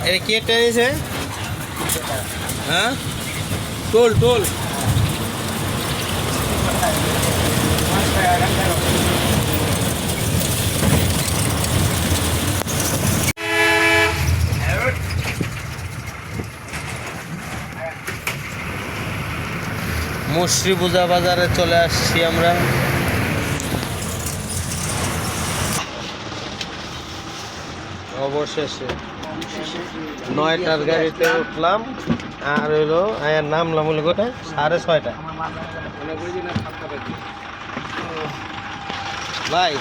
এটা কে টেনেছে? হ্যাঁ, toll toll মুসরিপুজা বাজারে চলে আসছি আমরা। অবশেষে 9টার গাড়িতে উঠলাম, আর হইলো আয়ার নামলাম হলো কোথায় 6:30। ভাই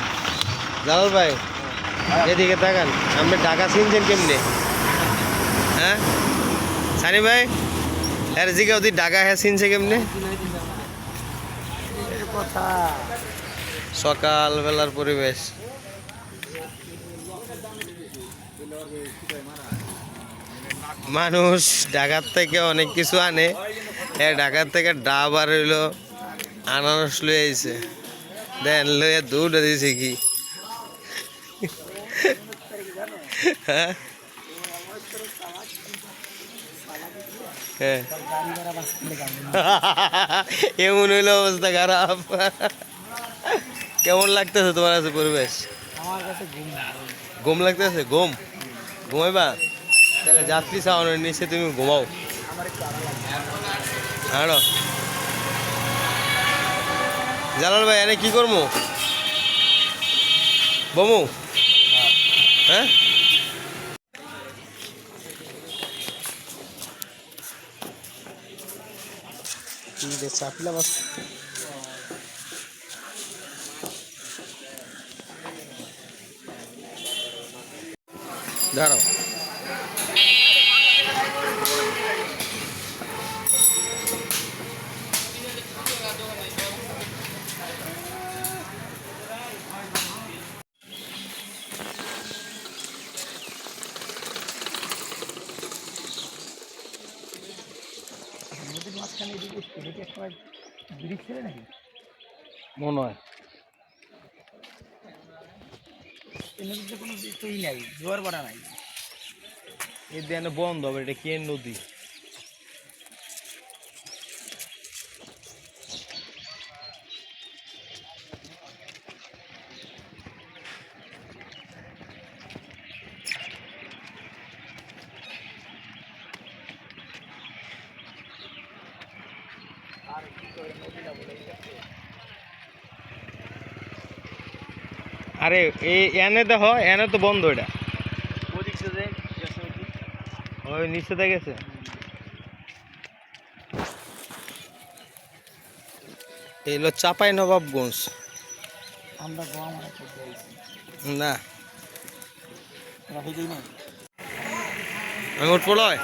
জালাল ভাই, এদিকে তাকান, আপনি ঢাকা চিনছেন কেমনে? হ্যাঁ সানি ভাই, এর জিগা ওদি ঢাকা হ্যাঁ চিনছে কেমনে? সকালবেলার পরিবেশ, মানুষ ঢাকার থেকে অনেক কিছু আনে। ঢাকার থেকে ডাব আর হইলো আনারস লয়ে আইছে, দেন লইয়া দুধ দিয়েছে কি। হ্যাঁ এমন হইলো অবস্থা খারাপ। কেমন লাগতেছে তোমার কাছে পরিবেশ? ঘুম লাগতেছে? ঘুমাইবা? তাহলে যাত্রী চাওয়ানোর নিচে তুমি ঘুমাও। হ্যাঁ জালাল ভাই, এনে কি করবো? বমু? হ্যাঁ চাপিলা বাস দাঁড়াও। মনে হয় জোয়ার বাড়া নাই, এর দিয়ে বন্ধ হবে। এটা কে নদী? আরে এনে দেখো, এনে তো বন্ধ, এটা ওই নিচে গেছে। এলো চাপাই নবাবগঞ্জ। আমরা না রাখি দিই না। আঙুর পড়য়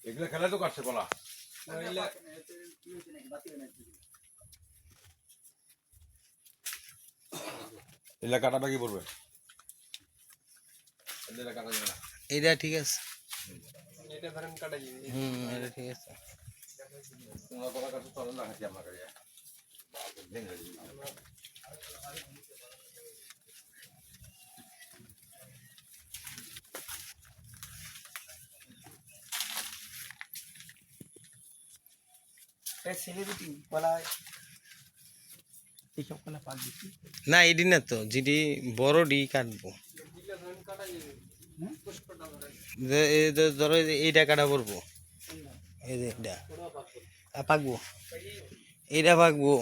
এগুলো খেলা তো কাটছে বলা এগুলা কাটা বাকি পড়বে এইটা ঠিক আছে। এটা ঠিক আছে। তোমার কলা কাছে চলে না হাসি আমার কাছে সেলিব্রিটি কলা এইসব কলা পাক দিচ্ছি। না এডি না তো যেটি বড় ডি কাটবো। ধরো এইটা কাটা পড়বো, এই যে এটা পাকবো, এইটা পাকবো।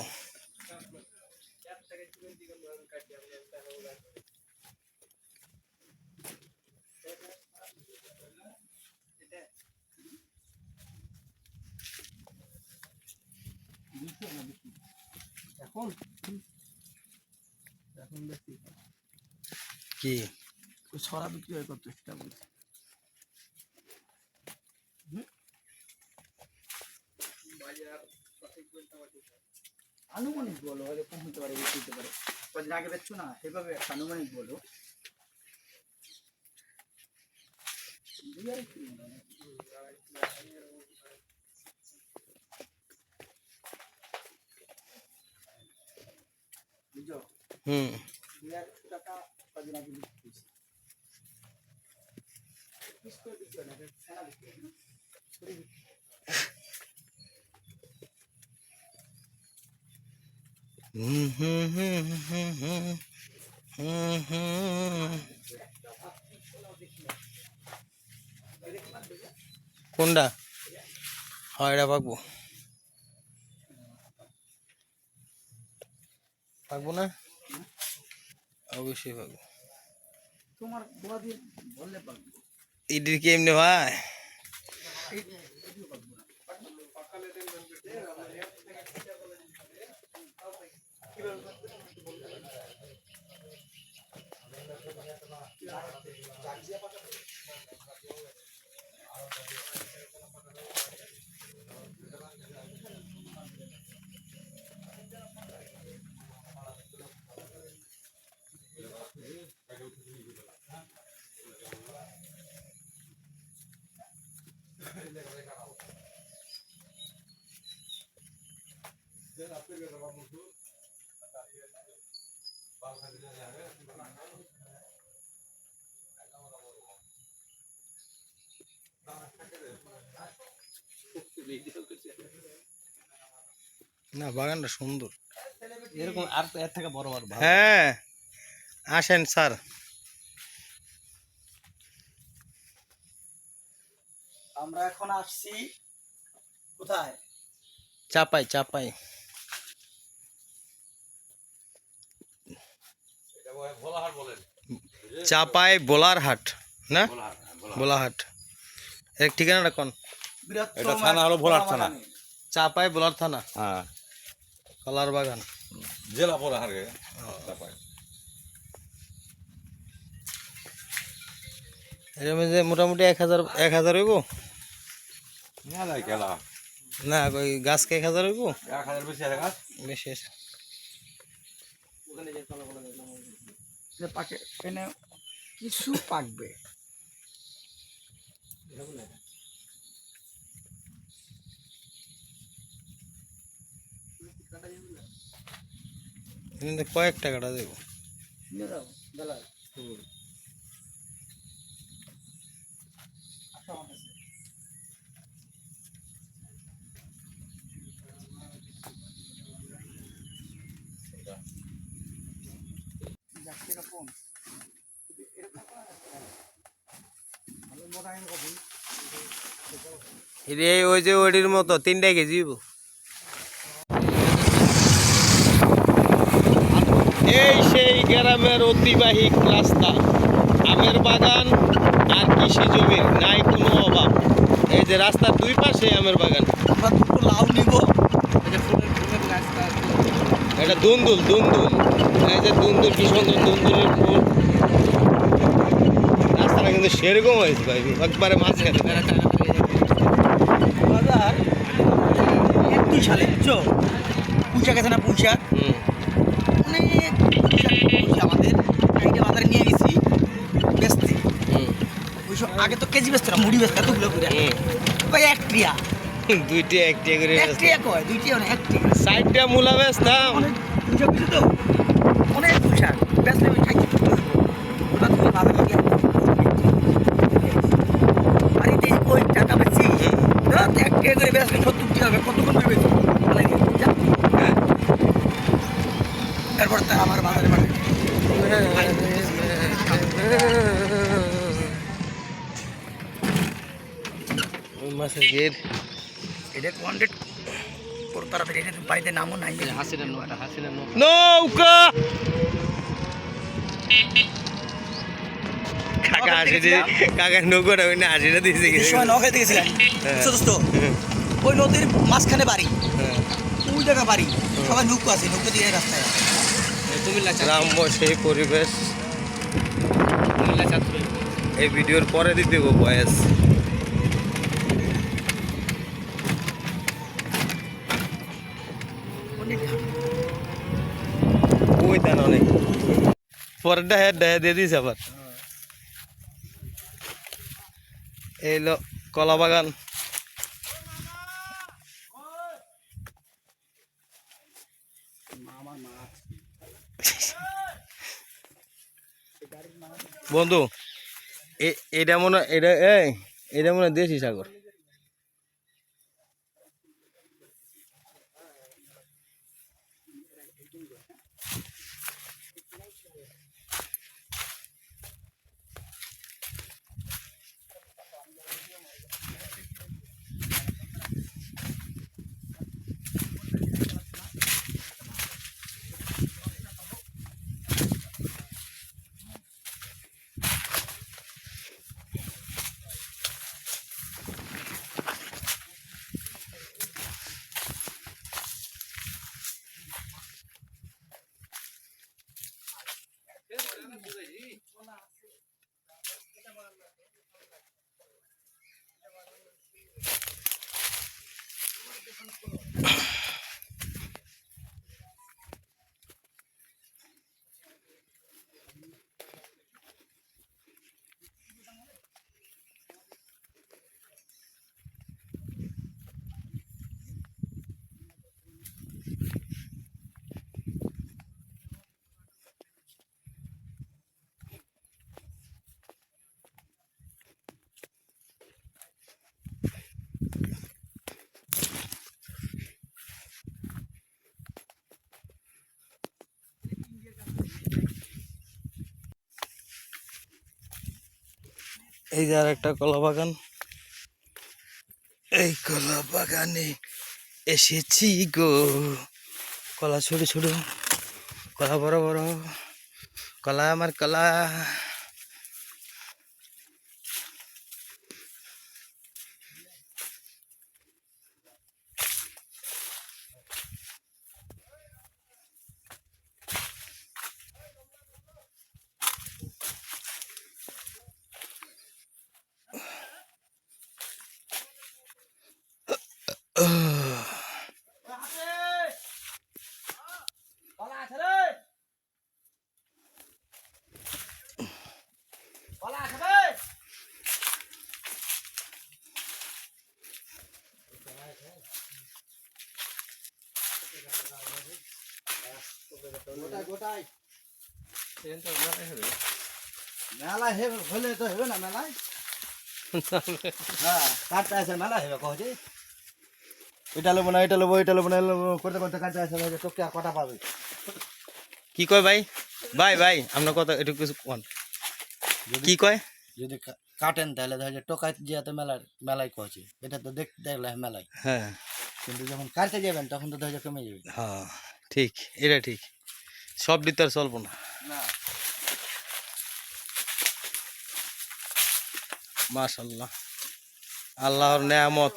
এখন এখন বেশি কি ছড়া বিক্রি হয় কত সেটা বলছি। আনুমানিক বলো, হয়তো কম হতে পারে, বেশি হতে পারে। কদিন আগে বেচছো না, সেভাবে একটা আনুমানিক বলো। বুঝছো? হুম 2,500 টাকা কদিন আগে বিক্রি করছি। পিস করে বিক্রি হয় না, এটা ছানা বিক্রি হয় না। হুম হুম হুম হুম হুম হুম হুম। কোনটা? হ্যাঁ এটা পাকবো। পাকবো না? অবশ্যই পাকবো। তোমার দোয়া দিয়ে বললে পারবো। ইডির কি এমনি ভাই? না বাগানটা সুন্দর। এরকম আর এর থেকে বড় বড় ভালো। হ্যাঁ আসেন স্যার। আমরা এখন আসছি কোথায়? চাপাই চাপাই। ভোলাহাট বলেন, চাপাই বোলারহাট না? ভোলাহাট, বোলাহাট এর ঠিকানাটা কোন? বৃহত্তম এটা থানা হলো ভোলাহাট থানা। চাপাই বোলার থানা, হ্যাঁ, কলার বাগান। জেলা ভোলাহাট। এর মধ্যে মোটামুটি 1000 হইব না না খেলা না? ওই গাছকে 1000 হইব? 1000 বেশি আছে গাছ। বেশি আছে। যে পাকে এনে কিছু পাকবে। কিন্তু কয়েক টাকাটা দেব। নিয়ে যাও বেলা। আসো আমার কাছে। রে ওই যে ওটির মতো 3 কেজি হইব। এই সেই গ্রামের অতিবাহিক রাস্তা, আমের বাগান আর কৃষি জমির নাই কোনো অভাব। এই যে রাস্তার 2 পাশে আমের বাগান। আমরা দুটো লাউ নিব। এটা দুন্দুল দুন্দুল, এই যে দুন্দুল, কি সুন্দর দুন্দুলের ফুল। রাস্তাটা কিন্তু সেরকম হয়েছে ভাই, একবারে মাঝখানে। 2001 সালে বুঝছো, পুঁশাক আছে না, পুঁশাক অনেক পুঁশাক হয়েছে আমাদের। এইটা বাজারে নিয়ে গেছি বেচতে। ওই সব আগে তো কেজি বেচতো না, মুড়ি বেচতো এতগুলো করে। ভাই 1 টিয়া, 2 টিয়া 1 টিয়া করে 1 টিয়া কয়, 2 টিয়া না 1 টিয়া। 60টা মূলা বেচতাম। অনেক পুঁশাক বুঝছো তো, অনেক পুঁশাক বেচলে আমি খাইছি। ওটা তুমি বাজারে গিয়ে বাড়িতে ওই টাকা বেচছি, 1 টিয়া করে বেচলে 70 টিয়া হবে। কতক্ষণ করে বেচছি তারপর তা আমার বাজারে বাড়ি মাছের গেট এটা কন্টেক্ট করো তাড়াতাড়ি। এটা বাড়িতে নামও নাই। নৌকা কাকা হাসি, কাকা নৌকাটা ওই না হাসিটা দিয়েছে এই সময় নৌকা খেতে গেছিলাম দোস্ত, ওই নদীর মাঝখানে বাড়ি, ওই জায়গা বাড়ি, সবাই নৌকা আছে, নৌকা দিয়ে রাস্তায় গ্রাম্য সেই পরিবেশ। এই ভিডিওর পরে দিতে দেবো বয়স। ওই দেন অনেক পরে ডাহে ডাহে দিয়ে দিয়েছে আবার। এইলো কলা বাগান। বন্ধু এটা মনে এটা মনে দেশি সাগর। এই যে আর একটা কলা বাগান, এই কলা বাগানে এসেছি গো। কলা ছোট ছোট, কলা বড় বড়, কলা আমার কলা। কলা আছে রে, কলা আছে রে। গোটাই গোটাই মেলা হলে তো হবে না মেলায়। হ্যাঁ কাটতে আছে মেলা হবে কহছে। এটা লোবো না এটা লোবো এটা লোবো না করতে করতে কাটতে আছে তোকে কটা পাবে। কি কয় ভাই? ভাই ভাই আপনার কথা একটু কিছু কোন, কি কয়? যদি কাটেন তাহলে দেখা যায় টোকাই যে তো মেলার মেলায় কহছে, এটা তো দেখলে মেলায়। হ্যাঁ কিন্তু যখন কাটতে যাবেন তখন তো দেখা যায় কমে যাবে। হ্যাঁ ঠিক, এটা ঠিক, সব দিতে আর চলবো না। না মাশাআল্লাহ, আল্লাহর নেয়ামত।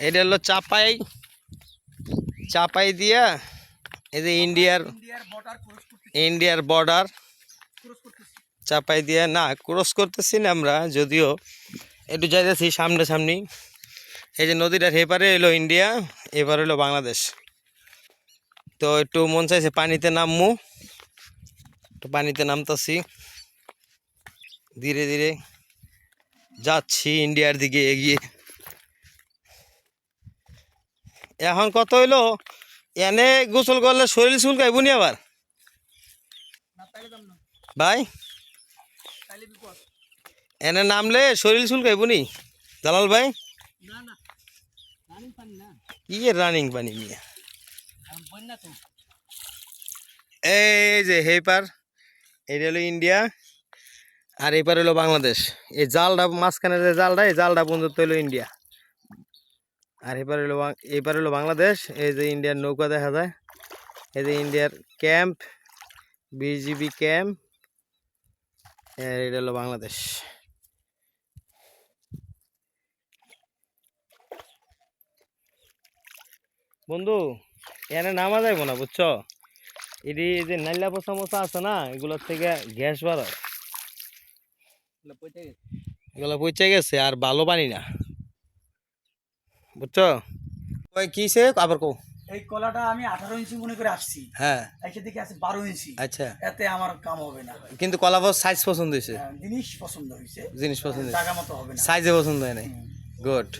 এটা হলো চাপাই, চাপাই দিয়া এই যে ইন্ডিয়ার বর্ডার চাপাই দিয়া না ক্রস করতেছি না আমরা, যদিও একটু যাইতেছি সামনে সামনি। এই যে নদীটার হেপারে এলো ইন্ডিয়া, এবার হলো বাংলাদেশ। তো একটু মন চাইছে পানিতে নামমু, একটু পানিতে নামতাছি, ধীরে ধীরে যাচ্ছি ইন্ডিয়ার দিকে এগিয়ে। এখন কত হইলো, এনে গোসল করলে শরীর চুলকাইব নি আবার ভাই? এনে নামলে শরীর চুলকাইব নি জালাল ভাই? কি রানিং পানি নিয়ে? এই যে হেপার, এটা হলো ইন্ডিয়া আর এপার হলো বাংলাদেশ। এই জালটা মাঝখানে যে জালটা, এই জালটা পর্যন্ত হলো ইন্ডিয়া, আর এবার হলো বাংলাদেশ। এই যে ইন্ডিয়ার নৌকা দেখা যায়, এই যে ইন্ডিয়ার ক্যাম্প, বিজিবি ক্যাম্প, এটা হলো বাংলাদেশ। বন্ধু এনে নামা যাইব না বুঝছো, এটি যে নাইলা পোষা মোছা আছে না, এগুলোর থেকে গ্যাস বাড়ায়, এগুলো পচে গেছে আর ভালো পানি না বুঝছো। ওই কিসে আবার কো? এই কলাটা আমি 18 ইঞ্চি মনে করে আসছি, হ্যাঁ এসে দেখি আছে 12 ইঞ্চি। আচ্ছা, এতে আমার কাম হবে না, কিন্তু কলাবর সাইজ পছন্দ হয়েছে, জিনিস পছন্দ হয়েছে, জিনিস পছন্দ, জায়গা মতো হবে না, সাইজে পছন্দ হয় নাই। গুড।